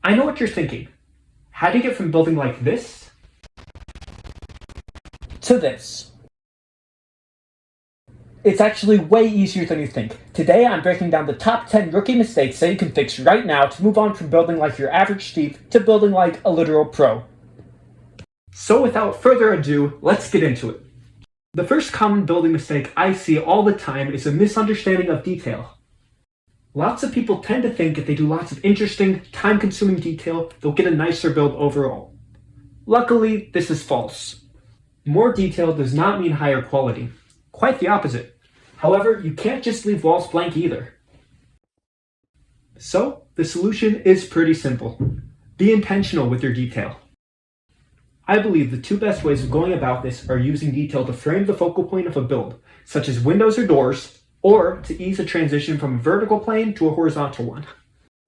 I know what you're thinking. How do you get from building like this to this? It's actually way easier than you think. Today I'm breaking down the top 10 rookie mistakes that you can fix right now to move on from building like your average Steve to building like a literal pro. So without further ado, let's get into it. The first common building mistake I see all the time is a misunderstanding of detail. Lots of people tend to think if they do lots of interesting, time-consuming detail, they'll get a nicer build overall. Luckily, this is false. More detail does not mean higher quality. Quite the opposite. However, you can't just leave walls blank either. So, the solution is pretty simple. Be intentional with your detail. I believe the two best ways of going about this are using detail to frame the focal point of a build, such as windows or doors, or to ease a transition from a vertical plane to a horizontal one.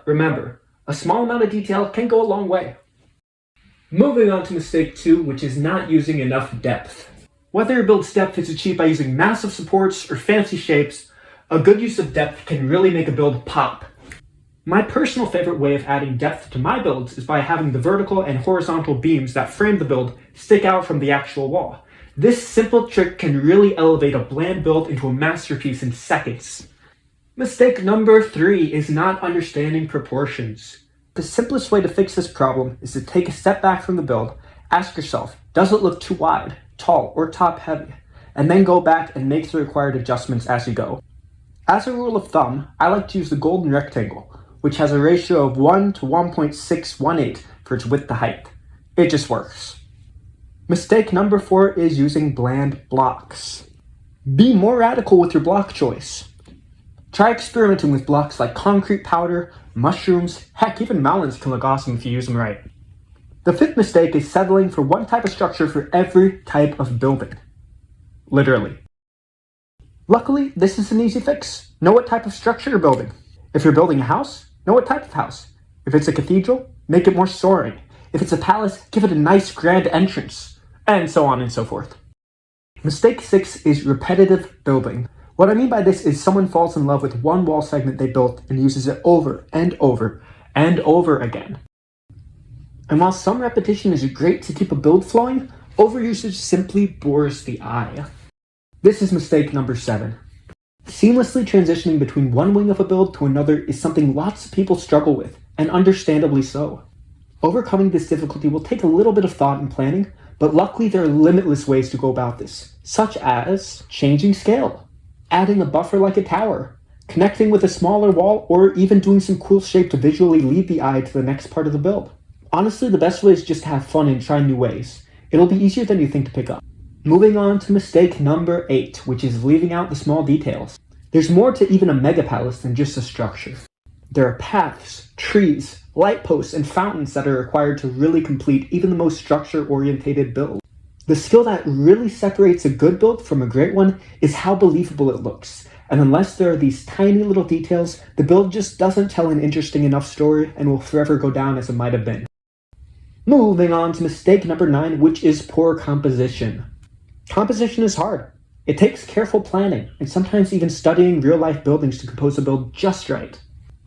Remember, a small amount of detail can go a long way. Moving on to mistake 2, which is not using enough depth. Whether your build's depth is achieved by using massive supports or fancy shapes, a good use of depth can really make a build pop. My personal favorite way of adding depth to my builds is by having the vertical and horizontal beams that frame the build stick out from the actual wall. This simple trick can really elevate a bland build into a masterpiece in seconds. Mistake number 3 is not understanding proportions. The simplest way to fix this problem is to take a step back from the build, ask yourself, does it look too wide, tall, or top heavy? And then go back and make the required adjustments as you go. As a rule of thumb, I like to use the golden rectangle, which has a ratio of 1 to 1.618 for its width to height. It just works. Mistake number 4 is using bland blocks. Be more radical with your block choice. Try experimenting with blocks like concrete powder, mushrooms, heck, even melons can look awesome if you use them right. The 5th mistake is settling for one type of structure for every type of building. Literally. Luckily, this is an easy fix. Know what type of structure you're building. If you're building a house, know what type of house. If it's a cathedral, make it more soaring. If it's a palace, give it a nice grand entrance. And so on and so forth. Mistake 6 is repetitive building. What I mean by this is someone falls in love with one wall segment they built and uses it over and over and over again. And while some repetition is great to keep a build flowing, overusage simply bores the eye. This is mistake number 7. Seamlessly transitioning between one wing of a build to another is something lots of people struggle with, and understandably so. Overcoming this difficulty will take a little bit of thought and planning, but luckily there are limitless ways to go about this, such as changing scale, adding a buffer like a tower, connecting with a smaller wall, or even doing some cool shape to visually lead the eye to the next part of the build. Honestly, the best way is just to have fun and try new ways. It'll be easier than you think to pick up. Moving on to mistake number 8, which is leaving out the small details. There's more to even a mega palace than just a structure. There are paths, trees, light posts, and fountains that are required to really complete even the most structure-orientated build. The skill that really separates a good build from a great one is how believable it looks. And unless there are these tiny little details, the build just doesn't tell an interesting enough story and will forever go down as it might have been. Moving on to mistake number 9, which is poor composition. Composition is hard. It takes careful planning, and sometimes even studying real-life buildings to compose a build just right.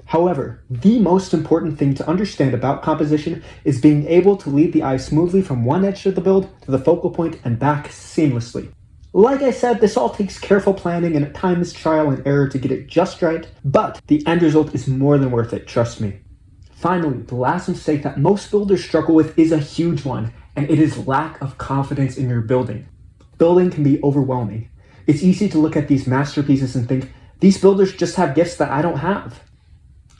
However, the most important thing to understand about composition is being able to lead the eye smoothly from one edge of the build to the focal point and back seamlessly. Like I said, this all takes careful planning and at times trial and error to get it just right, but the end result is more than worth it, trust me. Finally, the last mistake that most builders struggle with is a huge one, and it is lack of confidence in your building. Building can be overwhelming. It's easy to look at these masterpieces and think, these builders just have gifts that I don't have.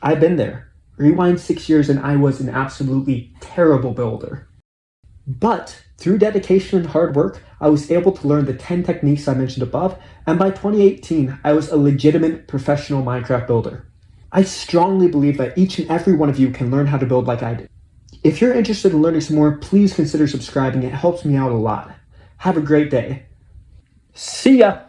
I've been there. Rewind 6 years and I was an absolutely terrible builder. But through dedication and hard work, I was able to learn the 10 techniques I mentioned above, and by 2018, I was a legitimate professional Minecraft builder. I strongly believe that each and every one of you can learn how to build like I did. If you're interested in learning some more, please consider subscribing. It helps me out a lot. Have a great day. See ya!